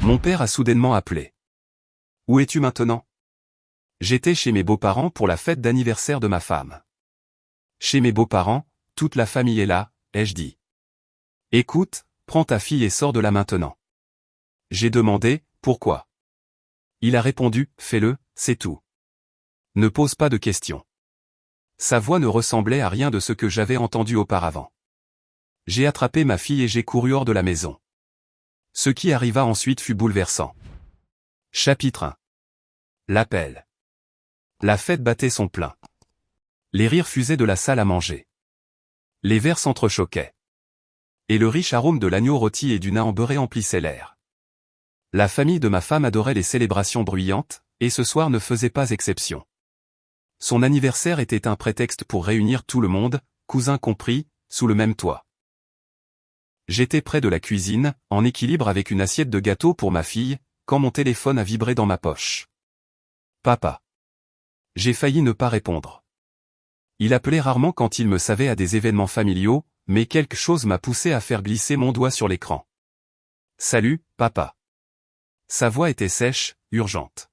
Mon père a soudainement appelé. Où es-tu maintenant? J'étais chez mes beaux-parents pour la fête d'anniversaire de ma femme. Chez mes beaux-parents, toute la famille est là, ai-je dit. Écoute, prends ta fille et sors de là maintenant. J'ai demandé, pourquoi? Il a répondu, fais-le, c'est tout. Ne pose pas de questions. Sa voix ne ressemblait à rien de ce que j'avais entendu auparavant. J'ai attrapé ma fille et j'ai couru hors de la maison. Ce qui arriva ensuite fut bouleversant. Chapitre 1. L'appel. La fête battait son plein. Les rires fusaient de la salle à manger. Les verres s'entrechoquaient. Et le riche arôme de l'agneau rôti et du naan beurré emplissait l'air. La famille de ma femme adorait les célébrations bruyantes, et ce soir ne faisait pas exception. Son anniversaire était un prétexte pour réunir tout le monde, cousins compris, sous le même toit. J'étais près de la cuisine, en équilibre avec une assiette de gâteau pour ma fille, quand mon téléphone a vibré dans ma poche. Papa. J'ai failli ne pas répondre. Il appelait rarement quand il me savait à des événements familiaux, mais quelque chose m'a poussé à faire glisser mon doigt sur l'écran. Salut, papa. Sa voix était sèche, urgente.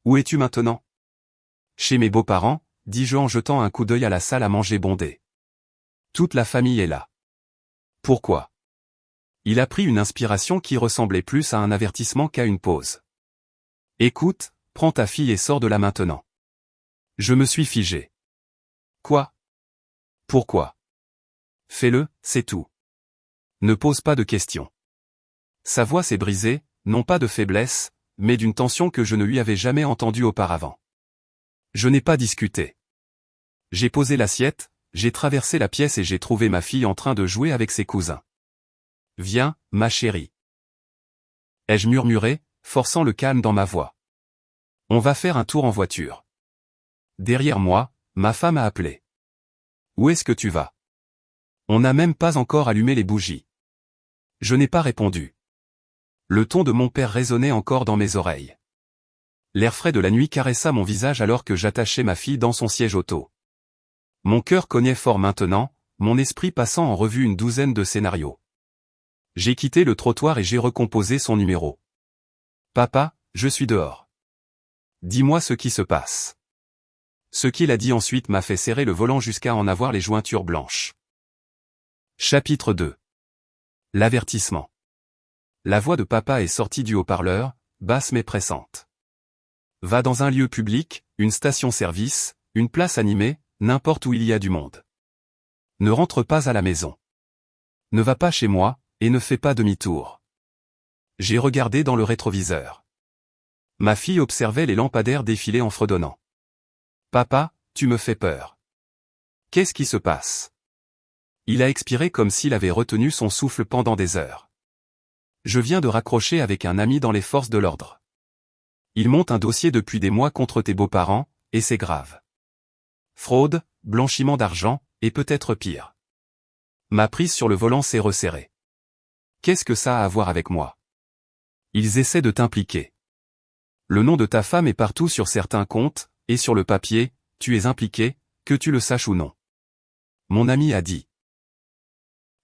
Où es-tu maintenant? Chez mes beaux-parents, dis-je en jetant un coup d'œil à la salle à manger bondée. Toute la famille est là. Pourquoi? Il a pris une inspiration qui ressemblait plus à un avertissement qu'à une pause. Écoute, prends ta fille et sors de là maintenant. Je me suis figé. Quoi? Pourquoi? Fais-le, c'est tout. Ne pose pas de questions. Sa voix s'est brisée, non pas de faiblesse, mais d'une tension que je ne lui avais jamais entendue auparavant. Je n'ai pas discuté. J'ai posé l'assiette, j'ai traversé la pièce et j'ai trouvé ma fille en train de jouer avec ses cousins. Viens, ma chérie. Ai-je murmuré, forçant le calme dans ma voix. On va faire un tour en voiture. Derrière moi, ma femme a appelé. Où est-ce que tu vas? On n'a même pas encore allumé les bougies. Je n'ai pas répondu. Le ton de mon père résonnait encore dans mes oreilles. L'air frais de la nuit caressa mon visage alors que j'attachais ma fille dans son siège auto. Mon cœur cognait fort maintenant, mon esprit passant en revue une douzaine de scénarios. J'ai quitté le trottoir et j'ai recomposé son numéro. Papa, je suis dehors. Dis-moi ce qui se passe. Ce qu'il a dit ensuite m'a fait serrer le volant jusqu'à en avoir les jointures blanches. Chapitre 2. L'avertissement. La voix de papa est sortie du haut-parleur, basse mais pressante. Va dans un lieu public, une station-service, une place animée, n'importe où il y a du monde. Ne rentre pas à la maison. Ne va pas chez moi, et ne fais pas demi-tour. J'ai regardé dans le rétroviseur. Ma fille observait les lampadaires défiler en fredonnant. Papa, tu me fais peur. Qu'est-ce qui se passe? Il a expiré comme s'il avait retenu son souffle pendant des heures. Je viens de raccrocher avec un ami dans les forces de l'ordre. Il monte un dossier depuis des mois contre tes beaux-parents, et c'est grave. Fraude, blanchiment d'argent, et peut-être pire. Ma prise sur le volant s'est resserrée. Qu'est-ce que ça a à voir avec moi? Ils essaient de t'impliquer. Le nom de ta femme est partout sur certains comptes, et sur le papier, tu es impliqué, que tu le saches ou non. Mon ami a dit.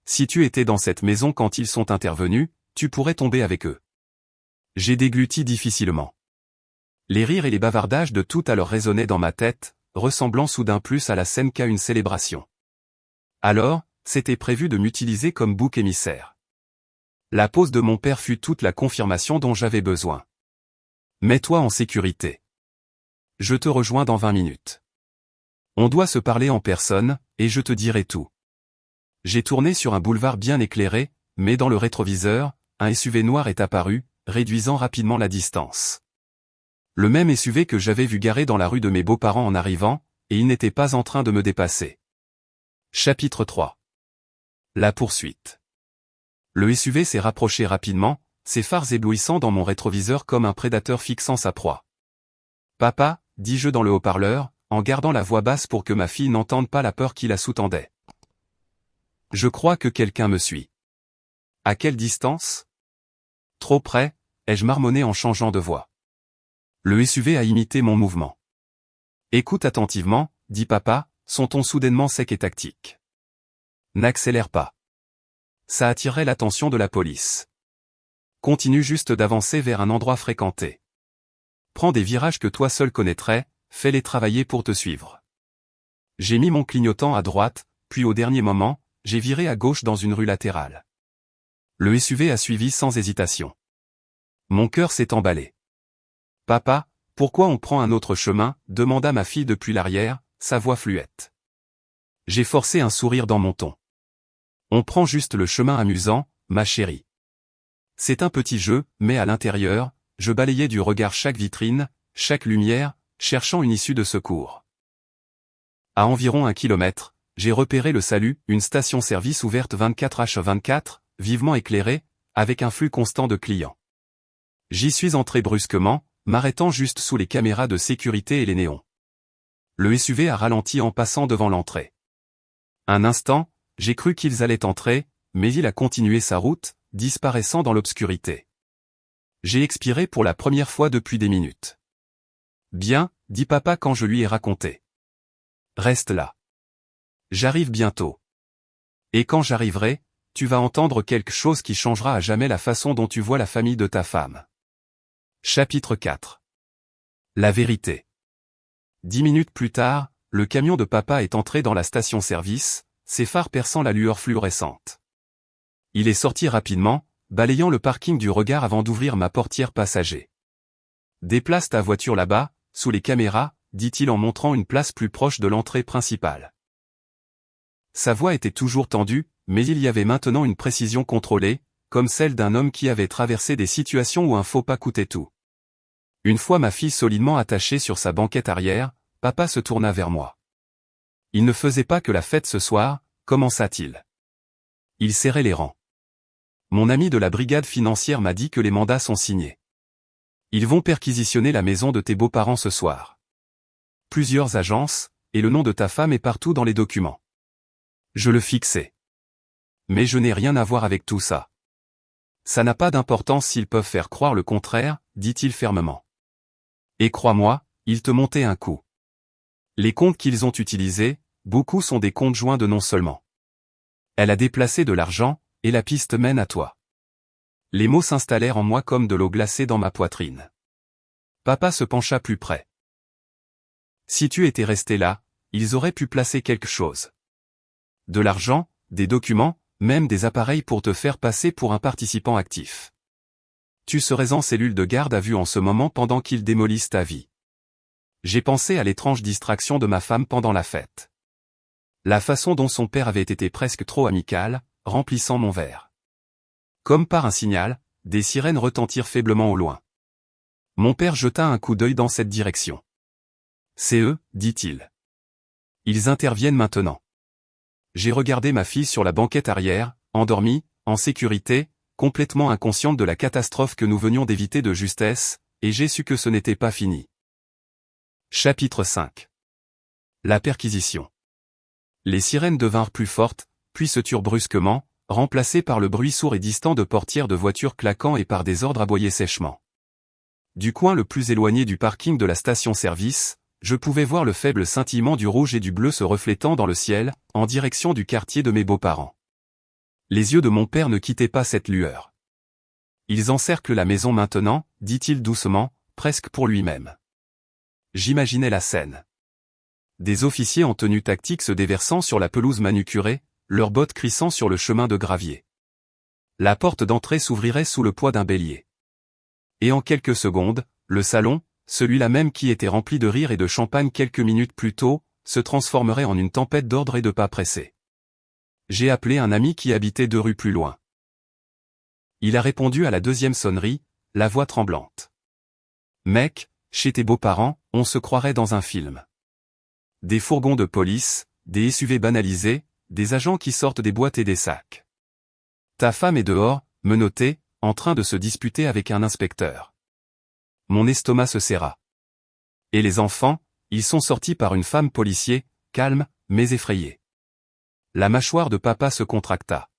Si tu étais dans cette maison quand ils sont intervenus, tu pourrais tomber avec eux. J'ai dégluti difficilement. Les rires et les bavardages de tout à l'heure résonnaient dans ma tête, ressemblant soudain plus à la scène qu'à une célébration. Alors, c'était prévu de m'utiliser comme bouc émissaire. La pause de mon père fut toute la confirmation dont j'avais besoin. Mets-toi en sécurité. Je te rejoins dans 20 minutes. On doit se parler en personne, et je te dirai tout. J'ai tourné sur un boulevard bien éclairé, mais dans le rétroviseur, un SUV noir est apparu, réduisant rapidement la distance. Le même SUV que j'avais vu garé dans la rue de mes beaux-parents en arrivant, et il n'était pas en train de me dépasser. Chapitre 3. La poursuite. Le SUV s'est rapproché rapidement, ses phares éblouissant dans mon rétroviseur comme un prédateur fixant sa proie. Papa, dis-je dans le haut-parleur, en gardant la voix basse pour que ma fille n'entende pas la peur qui la sous-tendait. Je crois que quelqu'un me suit. À quelle distance? Trop près, ai-je marmonné en changeant de voix. Le SUV a imité mon mouvement. Écoute attentivement, dit papa, son ton soudainement sec et tactique. N'accélère pas. Ça attirerait l'attention de la police. continue juste d'avancer vers un endroit fréquenté. Prends des virages que toi seul connaîtrais, fais-les travailler pour te suivre. J'ai mis mon clignotant à droite, puis au dernier moment, j'ai viré à gauche dans une rue latérale. Le SUV a suivi sans hésitation. Mon cœur s'est emballé. « Papa, pourquoi on prend un autre chemin ?» demanda ma fille depuis l'arrière, sa voix fluette. J'ai forcé un sourire dans mon ton. « On prend juste le chemin amusant, ma chérie. C'est un petit jeu, mais à l'intérieur, je balayais du regard chaque vitrine, chaque lumière, cherchant une issue de secours. À environ 1 kilomètre, j'ai repéré le Salut, une station-service ouverte 24h24, vivement éclairée, avec un flux constant de clients. J'y suis entré brusquement, m'arrêtant juste sous les caméras de sécurité et les néons. Le SUV a ralenti en passant devant l'entrée. Un instant, j'ai cru qu'ils allaient entrer, mais il a continué sa route, disparaissant dans l'obscurité. J'ai expiré pour la première fois depuis des minutes. « Bien, » dit papa quand je lui ai raconté. « Reste là. J'arrive bientôt. Et quand j'arriverai, tu vas entendre quelque chose qui changera à jamais la façon dont tu vois la famille de ta femme. » Chapitre 4. La vérité. 10 minutes plus tard, le camion de papa est entré dans la station-service, ses phares perçant la lueur fluorescente. Il est sorti rapidement, balayant le parking du regard avant d'ouvrir ma portière passager. « Déplace ta voiture là-bas, sous les caméras, » dit-il en montrant une place plus proche de l'entrée principale. Sa voix était toujours tendue, mais il y avait maintenant une précision contrôlée, comme celle d'un homme qui avait traversé des situations où un faux pas coûtait tout. Une fois ma fille solidement attachée sur sa banquette arrière, papa se tourna vers moi. Il ne faisait pas que la fête ce soir, commença-t-il. Il serrait les rangs. Mon ami de la brigade financière m'a dit que les mandats sont signés. Ils vont perquisitionner la maison de tes beaux-parents ce soir. Plusieurs agences, et le nom de ta femme est partout dans les documents. Je le fixais. Mais je n'ai rien à voir avec tout ça. Ça n'a pas d'importance s'ils peuvent faire croire le contraire, dit-il fermement. Et crois-moi, ils te montaient un coup. Les comptes qu'ils ont utilisés, beaucoup sont des comptes joints de non seulement. Elle a déplacé de l'argent, et la piste mène à toi. Les mots s'installèrent en moi comme de l'eau glacée dans ma poitrine. Papa se pencha plus près. Si tu étais resté là, ils auraient pu placer quelque chose. De l'argent, des documents, même des appareils pour te faire passer pour un participant actif. Tu serais en cellule de garde à vue en ce moment pendant qu'ils démolissent ta vie. J'ai pensé à l'étrange distraction de ma femme pendant la fête. La façon dont son père avait été presque trop amical, remplissant mon verre. Comme par un signal, des sirènes retentirent faiblement au loin. Mon père jeta un coup d'œil dans cette direction. « C'est eux, dit-il. Ils interviennent maintenant. » J'ai regardé ma fille sur la banquette arrière, endormie, en sécurité, complètement inconsciente de la catastrophe que nous venions d'éviter de justesse, et j'ai su que ce n'était pas fini. Chapitre 5. La perquisition. Les sirènes devinrent plus fortes, puis se turent brusquement, remplacées par le bruit sourd et distant de portières de voitures claquant et par des ordres aboyés sèchement. Du coin le plus éloigné du parking de la station-service, je pouvais voir le faible scintillement du rouge et du bleu se reflétant dans le ciel, en direction du quartier de mes beaux-parents. Les yeux de mon père ne quittaient pas cette lueur. Ils encerclent la maison maintenant, dit-il doucement, presque pour lui-même. J'imaginais la scène. Des officiers en tenue tactique se déversant sur la pelouse manucurée, leurs bottes crissant sur le chemin de gravier. La porte d'entrée s'ouvrirait sous le poids d'un bélier. Et en quelques secondes, le salon, celui-là même qui était rempli de rire et de champagne quelques minutes plus tôt, se transformerait en une tempête d'ordre et de pas pressés. J'ai appelé un ami qui habitait 2 rues plus loin. Il a répondu à la 2e sonnerie, la voix tremblante. « Mec, chez tes beaux-parents, on se croirait dans un film. Des fourgons de police, des SUV banalisés, des agents qui sortent des boîtes et des sacs. Ta femme est dehors, menottée, en train de se disputer avec un inspecteur. » Mon estomac se serra. Et les enfants, ils sont sortis par une femme policier, calme, mais effrayée. La mâchoire de papa se contracta.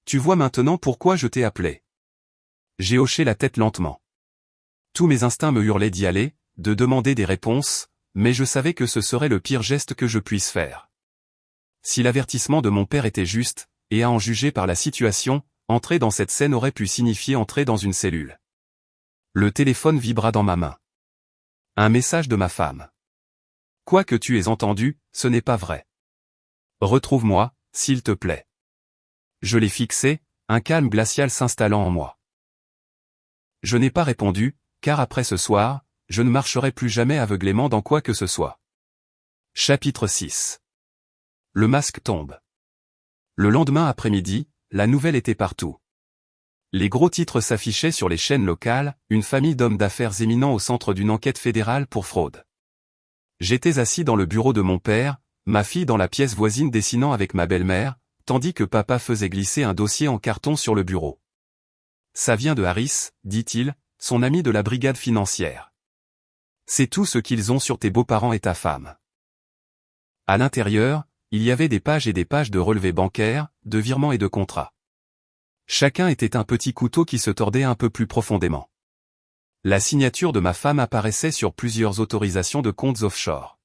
Tu vois maintenant pourquoi je t'ai appelé. J'ai hoché la tête lentement. Tous mes instincts me hurlaient d'y aller, de demander des réponses, mais je savais que ce serait le pire geste que je puisse faire. Si l'avertissement de mon père était juste, et à en juger par la situation, Entrer dans cette scène aurait pu signifier entrer dans une cellule. Le téléphone vibra dans ma main. Un message de ma femme. Quoi que tu aies entendu, ce n'est pas vrai. Retrouve-moi, s'il te plaît. Je l'ai fixé, un calme glacial s'installant en moi. Je n'ai pas répondu, car après ce soir, je ne marcherai plus jamais aveuglément dans quoi que ce soit. Chapitre 6. Le masque tombe. Le lendemain après-midi, la nouvelle était partout. Les gros titres s'affichaient sur les chaînes locales, une famille d'hommes d'affaires éminents au centre d'une enquête fédérale pour fraude. J'étais assis dans le bureau de mon père, ma fille dans la pièce voisine dessinant avec ma belle-mère, tandis que papa faisait glisser un dossier en carton sur le bureau. Ça vient de Harris, dit-il, son ami de la brigade financière. C'est tout ce qu'ils ont sur tes beaux-parents et ta femme. À l'intérieur, il y avait des pages et des pages de relevés bancaires, de virements et de contrats. Chacun était un petit couteau qui se tordait un peu plus profondément. La signature de ma femme apparaissait sur plusieurs autorisations de comptes offshore.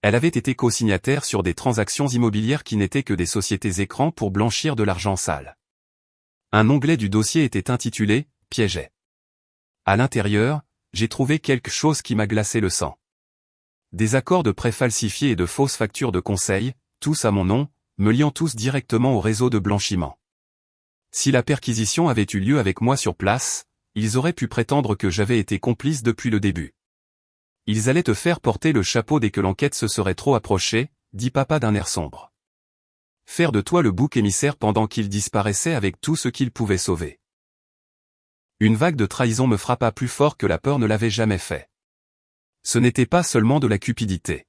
Elle avait été co-signataire sur des transactions immobilières qui n'étaient que des sociétés écrans pour blanchir de l'argent sale. Un onglet du dossier était intitulé « Piéget ». À l'intérieur, j'ai trouvé quelque chose qui m'a glacé le sang. Des accords de prêt falsifiés et de fausses factures de conseil, tous à mon nom, me liant tous directement au réseau de blanchiment. Si la perquisition avait eu lieu avec moi sur place, ils auraient pu prétendre que j'avais été complice depuis le début. Ils allaient te faire porter le chapeau dès que l'enquête se serait trop approchée, dit papa d'un air sombre. Faire de toi le bouc émissaire pendant qu'il disparaissait avec tout ce qu'il pouvait sauver. Une vague de trahison me frappa plus fort que la peur ne l'avait jamais fait. Ce n'était pas seulement de la cupidité.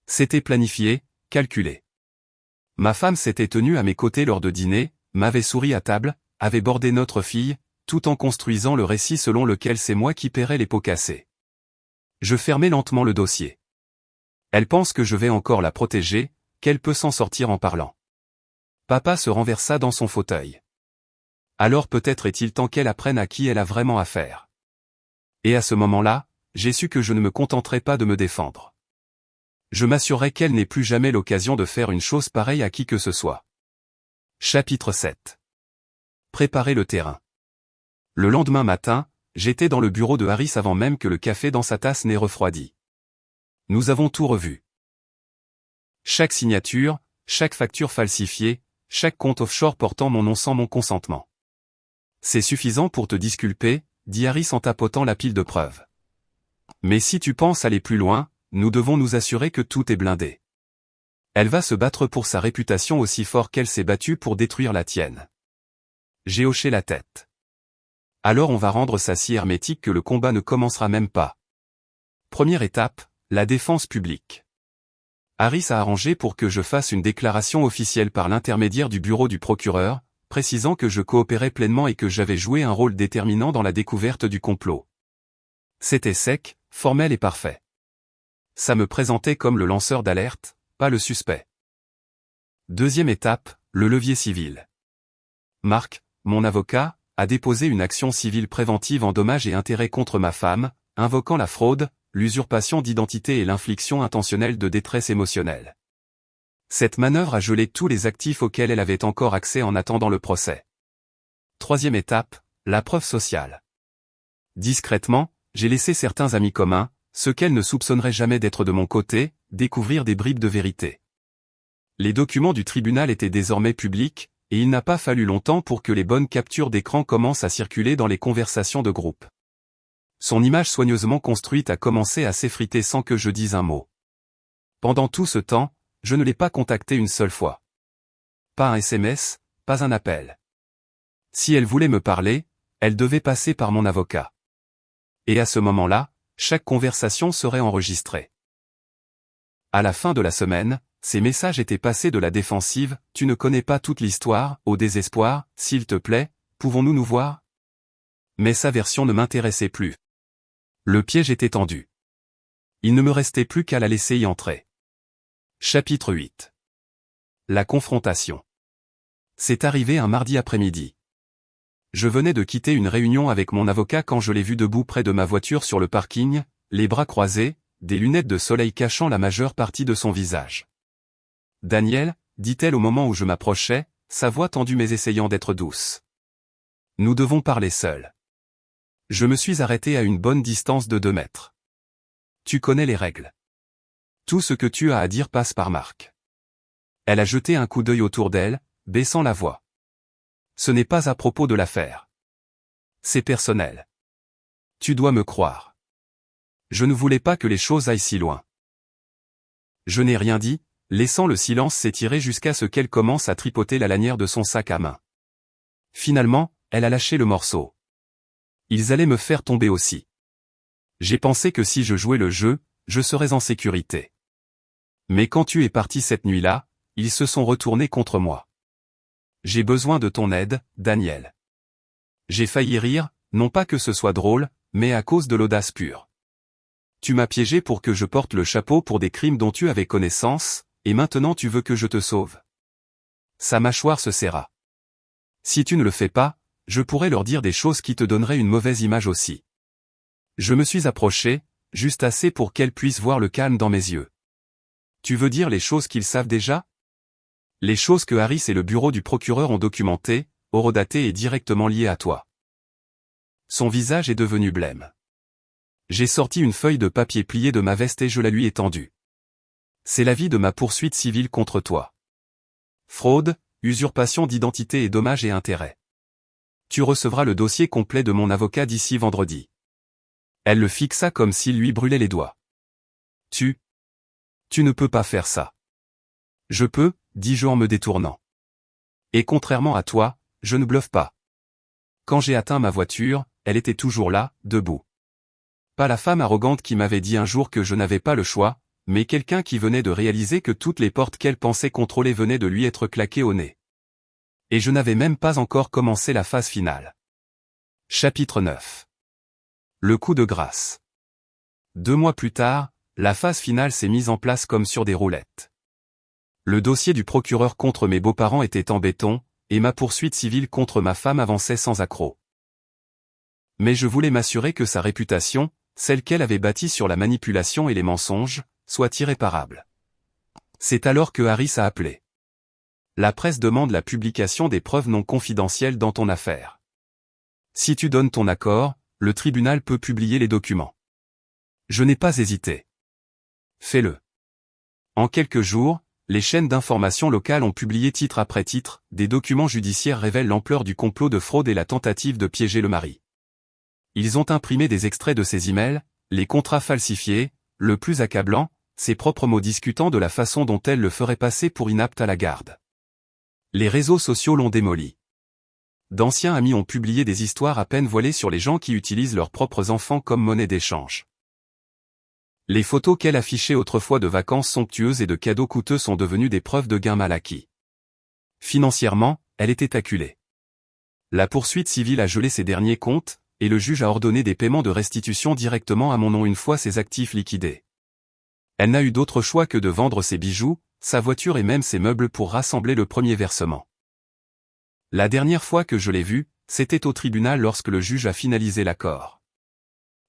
C'était planifié, calculé. Ma femme s'était tenue à mes côtés lors de dîner, m'avait souri à table, avait bordé notre fille, tout en construisant le récit selon lequel c'est moi qui paierais les pots cassés. Je fermai lentement le dossier. Elle pense que je vais encore la protéger, qu'elle peut s'en sortir en parlant. Papa se renversa dans son fauteuil. Alors peut-être est-il temps qu'elle apprenne à qui elle a vraiment affaire. Et à ce moment-là, j'ai su que je ne me contenterai pas de me défendre. Je m'assurerai qu'elle n'ait plus jamais l'occasion de faire une chose pareille à qui que ce soit. Chapitre 7. Préparer le terrain. Le lendemain matin, j'étais dans le bureau de Harris avant même que le café dans sa tasse n'ait refroidi. Nous avons tout revu. Chaque signature, chaque facture falsifiée, chaque compte offshore portant mon nom sans mon consentement. C'est suffisant pour te disculper, dit Harris en tapotant la pile de preuves. Mais si tu penses aller plus loin, nous devons nous assurer que tout est blindé. Elle va se battre pour sa réputation aussi fort qu'elle s'est battue pour détruire la tienne. J'ai hoché la tête. Alors on va rendre ça si hermétique que le combat ne commencera même pas. Première étape, la défense publique. Harris a arrangé pour que je fasse une déclaration officielle par l'intermédiaire du bureau du procureur, précisant que je coopérais pleinement et que j'avais joué un rôle déterminant dans la découverte du complot. C'était sec, formel et parfait. Ça me présentait comme le lanceur d'alerte, pas le suspect. Deuxième étape, le levier civil. Marc, mon avocat, a déposé une action civile préventive en dommages et intérêts contre ma femme, invoquant la fraude, l'usurpation d'identité et l'infliction intentionnelle de détresse émotionnelle. Cette manœuvre a gelé tous les actifs auxquels elle avait encore accès en attendant le procès. Troisième étape, la preuve sociale. Discrètement, j'ai laissé certains amis communs, ceux qu'elle ne soupçonnerait jamais d'être de mon côté, découvrir des bribes de vérité. Les documents du tribunal étaient désormais publics, et il n'a pas fallu longtemps pour que les bonnes captures d'écran commencent à circuler dans les conversations de groupe. Son image soigneusement construite a commencé à s'effriter sans que je dise un mot. Pendant tout ce temps, je ne l'ai pas contactée une seule fois. Pas un SMS, pas un appel. Si elle voulait me parler, elle devait passer par mon avocat. Et à ce moment-là, chaque conversation serait enregistrée. À la fin de la semaine, ces messages étaient passés de la défensive « Tu ne connais pas toute l'histoire » au désespoir « S'il te plaît, pouvons-nous nous voir ?» Mais sa version ne m'intéressait plus. Le piège était tendu. Il ne me restait plus qu'à la laisser y entrer. Chapitre 8. La confrontation. C'est arrivé un mardi après-midi. Je venais de quitter une réunion avec mon avocat quand je l'ai vu debout près de ma voiture sur le parking, les bras croisés, des lunettes de soleil cachant la majeure partie de son visage. « Daniel » dit-elle au moment où je m'approchais, « sa voix tendue mais essayant d'être douce. Nous devons parler seuls. Je me suis arrêté à une bonne distance de 2 mètres. Tu connais les règles. Tout ce que tu as à dire passe par Marc. Elle a jeté un coup d'œil autour d'elle, baissant la voix. Ce n'est pas à propos de l'affaire. C'est personnel. Tu dois me croire. Je ne voulais pas que les choses aillent si loin. Je n'ai rien dit, laissant le silence s'étirer jusqu'à ce qu'elle commence à tripoter la lanière de son sac à main. Finalement, elle a lâché le morceau. Ils allaient me faire tomber aussi. J'ai pensé que si je jouais le jeu, je serais en sécurité. Mais quand tu es parti cette nuit-là, ils se sont retournés contre moi. J'ai besoin de ton aide, Daniel. J'ai failli rire, non pas que ce soit drôle, mais à cause de l'audace pure. Tu m'as piégé pour que je porte le chapeau pour des crimes dont tu avais connaissance, et maintenant tu veux que je te sauve. Sa mâchoire se serra. Si tu ne le fais pas, je pourrais leur dire des choses qui te donneraient une mauvaise image aussi. Je me suis approché, juste assez pour qu'elle puisse voir le calme dans mes yeux. Tu veux dire les choses qu'ils savent déjà? Les choses que Harris et le bureau du procureur ont documentées, horodatées et directement liées à toi. Son visage est devenu blême. J'ai sorti une feuille de papier pliée de ma veste et je la lui ai tendue. C'est l'avis de ma poursuite civile contre toi. Fraude, usurpation d'identité et dommages et intérêts. Tu recevras le dossier complet de mon avocat d'ici vendredi. Elle le fixa comme s'il lui brûlait les doigts. Tu ne peux pas faire ça. Je peux, dis-je en me détournant. Et contrairement à toi, je ne bluffe pas. Quand j'ai atteint ma voiture, elle était toujours là, debout. Pas la femme arrogante qui m'avait dit un jour que je n'avais pas le choix, mais quelqu'un qui venait de réaliser que toutes les portes qu'elle pensait contrôler venaient de lui être claquées au nez. Et je n'avais même pas encore commencé la phase finale. Chapitre 9. Le coup de grâce. 2 mois plus tard, la phase finale s'est mise en place comme sur des roulettes. Le dossier du procureur contre mes beaux-parents était en béton, et ma poursuite civile contre ma femme avançait sans accroc. Mais je voulais m'assurer que sa réputation, celle qu'elle avait bâtie sur la manipulation et les mensonges, soit irréparable. C'est alors que Harris a appelé. La presse demande la publication des preuves non confidentielles dans ton affaire. Si tu donnes ton accord, le tribunal peut publier les documents. Je n'ai pas hésité. Fais-le. En quelques jours, les chaînes d'information locales ont publié titre après titre, des documents judiciaires révèlent l'ampleur du complot de fraude et la tentative de piéger le mari. Ils ont imprimé des extraits de ses emails, les contrats falsifiés, le plus accablant, ses propres mots discutant de la façon dont elle le ferait passer pour inapte à la garde. Les réseaux sociaux l'ont démoli. D'anciens amis ont publié des histoires à peine voilées sur les gens qui utilisent leurs propres enfants comme monnaie d'échange. Les photos qu'elle affichait autrefois de vacances somptueuses et de cadeaux coûteux sont devenues des preuves de gains mal acquis. Financièrement, elle était acculée. La poursuite civile a gelé ses derniers comptes, et le juge a ordonné des paiements de restitution directement à mon nom une fois ses actifs liquidés. Elle n'a eu d'autre choix que de vendre ses bijoux, sa voiture et même ses meubles pour rassembler le premier versement. La dernière fois que je l'ai vue, c'était au tribunal lorsque le juge a finalisé l'accord.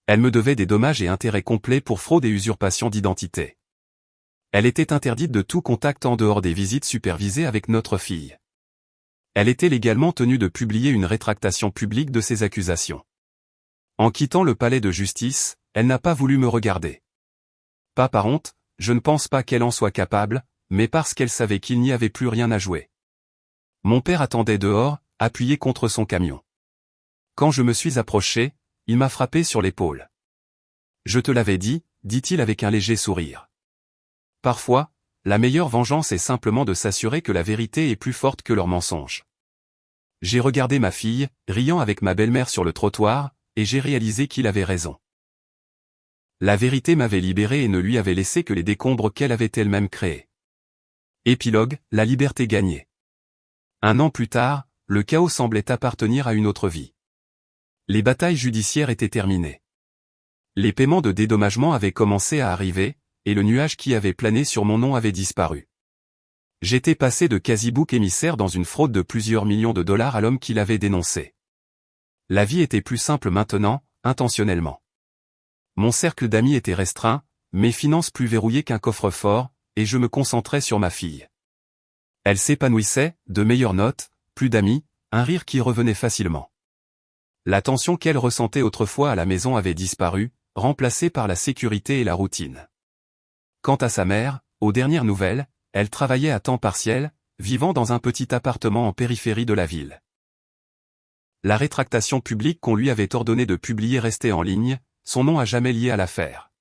Elle me devait des dommages et intérêts complets pour fraude et usurpation d'identité. Elle était interdite de tout contact en dehors des visites supervisées avec notre fille. Elle était légalement tenue de publier une rétractation publique de ses accusations. En quittant le palais de justice, elle n'a pas voulu me regarder. Pas par honte, je ne pense pas qu'elle en soit capable, mais parce qu'elle savait qu'il n'y avait plus rien à jouer. Mon père attendait dehors, appuyé contre son camion. Quand je me suis approché, il m'a frappé sur l'épaule. Je te l'avais dit, dit-il avec un léger sourire. Parfois, la meilleure vengeance est simplement de s'assurer que la vérité est plus forte que leurs mensonges. J'ai regardé ma fille, riant avec ma belle-mère sur le trottoir, et j'ai réalisé qu'il avait raison. La vérité m'avait libéré et ne lui avait laissé que les décombres qu'elle avait elle-même créés. Épilogue, la liberté gagnée. 1 an plus tard, le chaos semblait appartenir à une autre vie. Les batailles judiciaires étaient terminées. Les paiements de dédommagement avaient commencé à arriver, et le nuage qui avait plané sur mon nom avait disparu. J'étais passé de quasi-bouc émissaire dans une fraude de plusieurs millions de dollars à l'homme qui l'avait dénoncé. La vie était plus simple maintenant, intentionnellement. Mon cercle d'amis était restreint, mes finances plus verrouillées qu'un coffre-fort, et je me concentrais sur ma fille. Elle s'épanouissait, de meilleures notes, plus d'amis, un rire qui revenait facilement. La tension qu'elle ressentait autrefois à la maison avait disparu, remplacée par la sécurité et la routine. Quant à sa mère, aux dernières nouvelles, elle travaillait à temps partiel, vivant dans un petit appartement en périphérie de la ville. La rétractation publique qu'on lui avait ordonné de publier restait en ligne, son nom à jamais lié à l'affaire.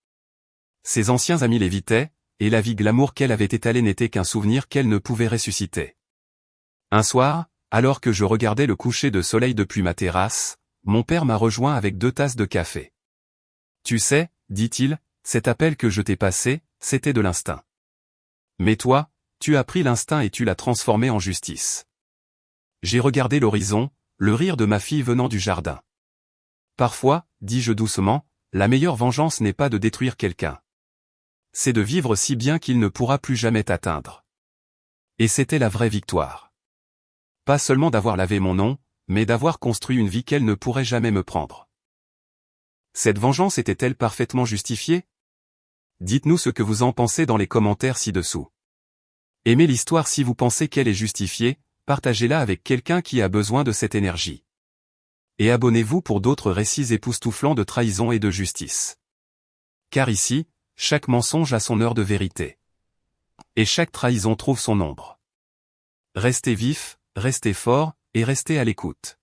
Ses anciens amis l'évitaient, et la vie glamour qu'elle avait étalée n'était qu'un souvenir qu'elle ne pouvait ressusciter. Un soir, alors que je regardais le coucher de soleil depuis ma terrasse, mon père m'a rejoint avec 2 tasses de café. « Tu sais, dit-il, cet appel que je t'ai passé, c'était de l'instinct. Mais toi, tu as pris l'instinct et tu l'as transformé en justice. » J'ai regardé l'horizon, le rire de ma fille venant du jardin. « Parfois, dis-je doucement, la meilleure vengeance n'est pas de détruire quelqu'un. C'est de vivre si bien qu'il ne pourra plus jamais t'atteindre. » Et c'était la vraie victoire. Pas seulement d'avoir lavé mon nom, mais d'avoir construit une vie qu'elle ne pourrait jamais me prendre. Cette vengeance était-elle parfaitement justifiée? Dites-nous ce que vous en pensez dans les commentaires ci-dessous. Aimez l'histoire si vous pensez qu'elle est justifiée, partagez-la avec quelqu'un qui a besoin de cette énergie. Et abonnez-vous pour d'autres récits époustouflants de trahison et de justice. Car ici, chaque mensonge a son heure de vérité. Et chaque trahison trouve son ombre. Restez vifs, restez forts, et restez à l'écoute.